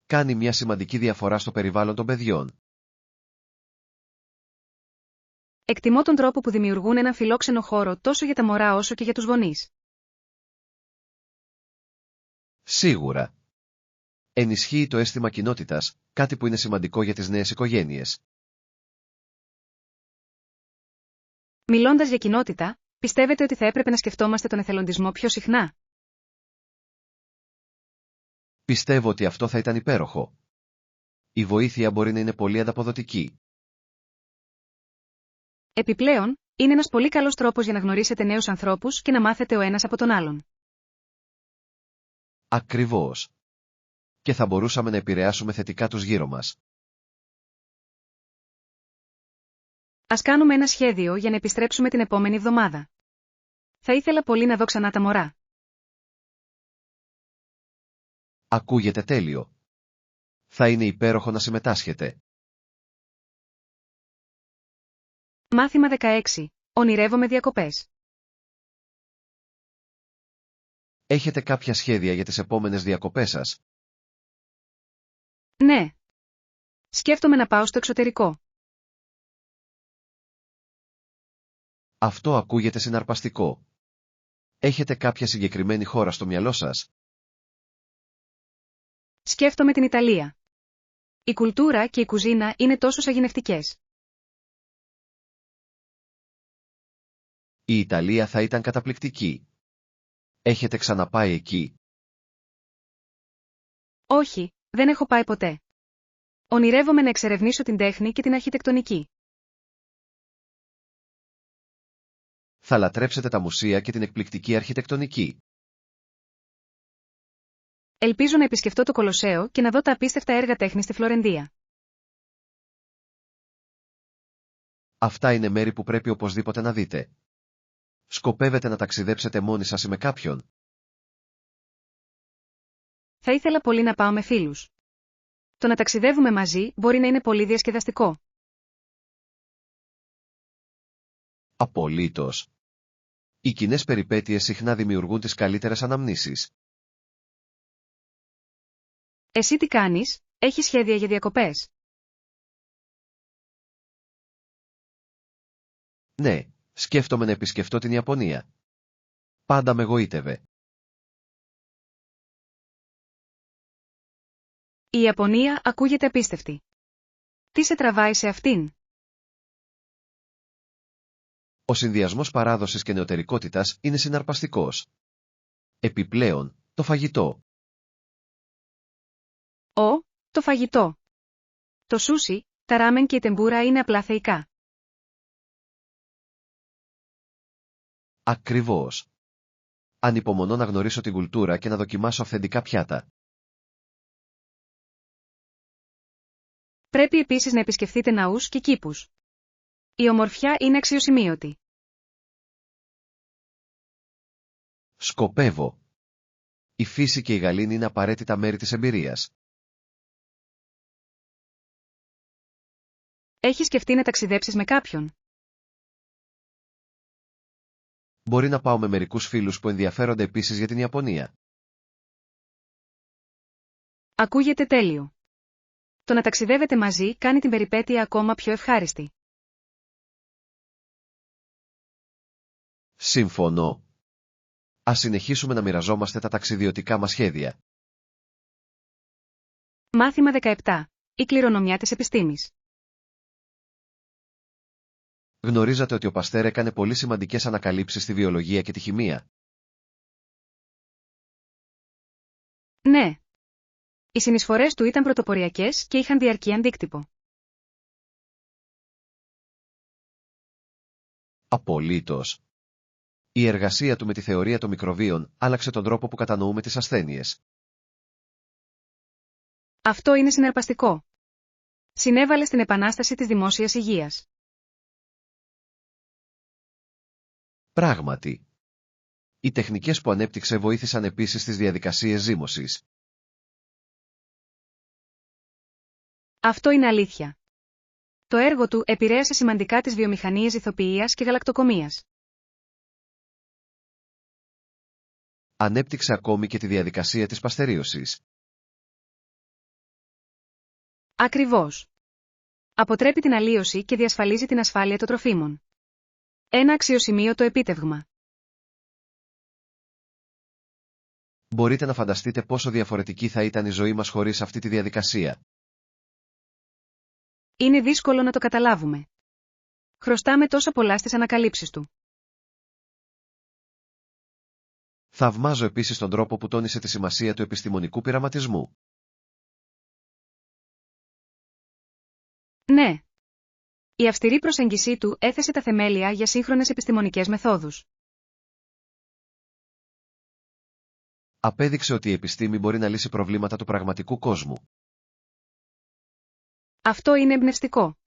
Κάνει μια σημαντική διαφορά στο περιβάλλον των παιδιών. Εκτιμώ τον τρόπο που δημιουργούν έναν φιλόξενο χώρο τόσο για τα μωρά όσο και για τους γονείς. Σίγουρα. Ενισχύει το αίσθημα κοινότητας, κάτι που είναι σημαντικό για τις νέες οικογένειες. Μιλώντας για κοινότητα, πιστεύετε ότι θα έπρεπε να σκεφτόμαστε τον εθελοντισμό πιο συχνά? Πιστεύω ότι αυτό θα ήταν υπέροχο. Η βοήθεια μπορεί να είναι πολύ ανταποδοτική. Επιπλέον, είναι ένας πολύ καλός τρόπος για να γνωρίσετε νέους ανθρώπους και να μάθετε ο ένας από τον άλλον. Ακριβώς. Και θα μπορούσαμε να επηρεάσουμε θετικά τους γύρω μας. Ας κάνουμε ένα σχέδιο για να επιστρέψουμε την επόμενη εβδομάδα. Θα ήθελα πολύ να δω ξανά τα μωρά. Ακούγεται τέλειο. Θα είναι υπέροχο να συμμετάσχετε. Μάθημα 16. Ονειρεύομαι διακοπές. Έχετε κάποια σχέδια για τις επόμενες διακοπές σας? Ναι. Σκέφτομαι να πάω στο εξωτερικό. Αυτό ακούγεται συναρπαστικό. Έχετε κάποια συγκεκριμένη χώρα στο μυαλό σας? Σκέφτομαι την Ιταλία. Η κουλτούρα και η κουζίνα είναι τόσο σαγηνευτικές. Η Ιταλία θα ήταν καταπληκτική. Έχετε ξαναπάει εκεί? Όχι, δεν έχω πάει ποτέ. Ονειρεύομαι να εξερευνήσω την τέχνη και την αρχιτεκτονική. Θα λατρέψετε τα μουσεία και την εκπληκτική αρχιτεκτονική. Ελπίζω να επισκεφτώ το Κολοσσέο και να δω τα απίστευτα έργα τέχνης στη Φλωρεντία. Αυτά είναι μέρη που πρέπει οπωσδήποτε να δείτε. Σκοπεύετε να ταξιδέψετε μόνοι σας ή με κάποιον? Θα ήθελα πολύ να πάω με φίλους. Το να ταξιδεύουμε μαζί μπορεί να είναι πολύ διασκεδαστικό. Απολύτως. Οι κοινές περιπέτειες συχνά δημιουργούν τις καλύτερες αναμνήσεις. Εσύ τι κάνεις, έχεις σχέδια για διακοπές? Ναι, σκέφτομαι να επισκεφτώ την Ιαπωνία. Πάντα με γοήτευε. Η Ιαπωνία ακούγεται απίστευτη. Τι σε τραβάει σε αυτήν? Ο συνδυασμός παράδοσης και νεωτερικότητας είναι συναρπαστικός. Επιπλέον, το φαγητό. Το φαγητό. Το σούσι, τα ράμεν και η τεμπούρα είναι απλά θεϊκά. Ακριβώς. Ανυπομονώ να γνωρίσω την κουλτούρα και να δοκιμάσω αυθεντικά πιάτα. Πρέπει επίσης να επισκεφθείτε ναούς και κήπους. Η ομορφιά είναι αξιοσημείωτη. Σκοπεύω. Η φύση και η γαλήνη είναι απαραίτητα μέρη της εμπειρίας. Έχεις σκεφτεί να ταξιδέψεις με κάποιον? Μπορεί να πάω με μερικούς φίλους που ενδιαφέρονται επίσης για την Ιαπωνία. Ακούγεται τέλειο. Το να ταξιδεύετε μαζί κάνει την περιπέτεια ακόμα πιο ευχάριστη. Συμφωνώ. Ας συνεχίσουμε να μοιραζόμαστε τα ταξιδιωτικά μας σχέδια. Μάθημα 17. Η κληρονομιά της επιστήμης. Γνωρίζατε ότι ο Παστέρ έκανε πολύ σημαντικές ανακαλύψεις στη βιολογία και τη χημεία? Ναι. Οι συνεισφορές του ήταν πρωτοποριακές και είχαν διαρκή αντίκτυπο. Απολύτως. Η εργασία του με τη θεωρία των μικροβίων άλλαξε τον τρόπο που κατανοούμε τις ασθένειες. Αυτό είναι συναρπαστικό. Συνέβαλε στην επανάσταση της δημόσιας υγείας. Πράγματι. Οι τεχνικές που ανέπτυξε βοήθησαν επίσης στις διαδικασίες ζύμωσης. Αυτό είναι αλήθεια. Το έργο του επηρέασε σημαντικά τις βιομηχανίες ηθοποιίας και γαλακτοκομείας. Ανέπτυξε ακόμη και τη διαδικασία της παστερίωσης. Ακριβώς. Αποτρέπει την αλλίωση και διασφαλίζει την ασφάλεια των τροφίμων. Ένα αξιοσημείωτο επίτευγμα. Μπορείτε να φανταστείτε πόσο διαφορετική θα ήταν η ζωή μας χωρίς αυτή τη διαδικασία. Είναι δύσκολο να το καταλάβουμε. Χρωστάμε τόσα πολλά στις ανακαλύψεις του. Θαυμάζω επίσης τον τρόπο που τόνισε τη σημασία του επιστημονικού πειραματισμού. Ναι. Η αυστηρή προσέγγιση του έθεσε τα θεμέλια για σύγχρονες επιστημονικές μεθόδους. Απέδειξε ότι η επιστήμη μπορεί να λύσει προβλήματα του πραγματικού κόσμου. Αυτό είναι εμπνευστικό.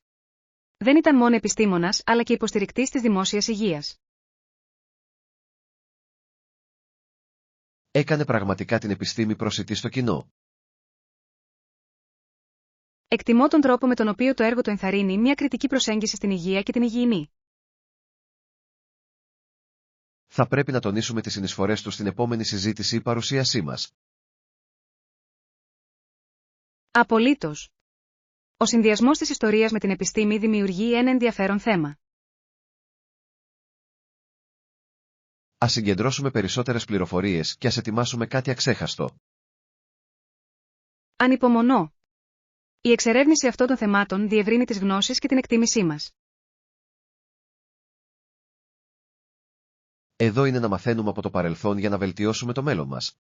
Δεν ήταν μόνο επιστήμονας, αλλά και υποστηρικτής της δημόσιας υγείας. Έκανε πραγματικά την επιστήμη προσιτή στο κοινό. Εκτιμώ τον τρόπο με τον οποίο το έργο του ενθαρρύνει μια κριτική προσέγγιση στην υγεία και την υγιεινή. Θα πρέπει να τονίσουμε τις συνεισφορές του στην επόμενη συζήτηση ή παρουσίασή μας. Απολύτως. Ο συνδυασμός της ιστορίας με την επιστήμη δημιουργεί ένα ενδιαφέρον θέμα. Ας συγκεντρώσουμε περισσότερες πληροφορίες και ας ετοιμάσουμε κάτι αξέχαστο. Ανυπομονώ. Η εξερεύνηση αυτών των θεμάτων διευρύνει τις γνώσεις και την εκτίμησή μας. Εδώ είναι να μαθαίνουμε από το παρελθόν για να βελτιώσουμε το μέλλον μας.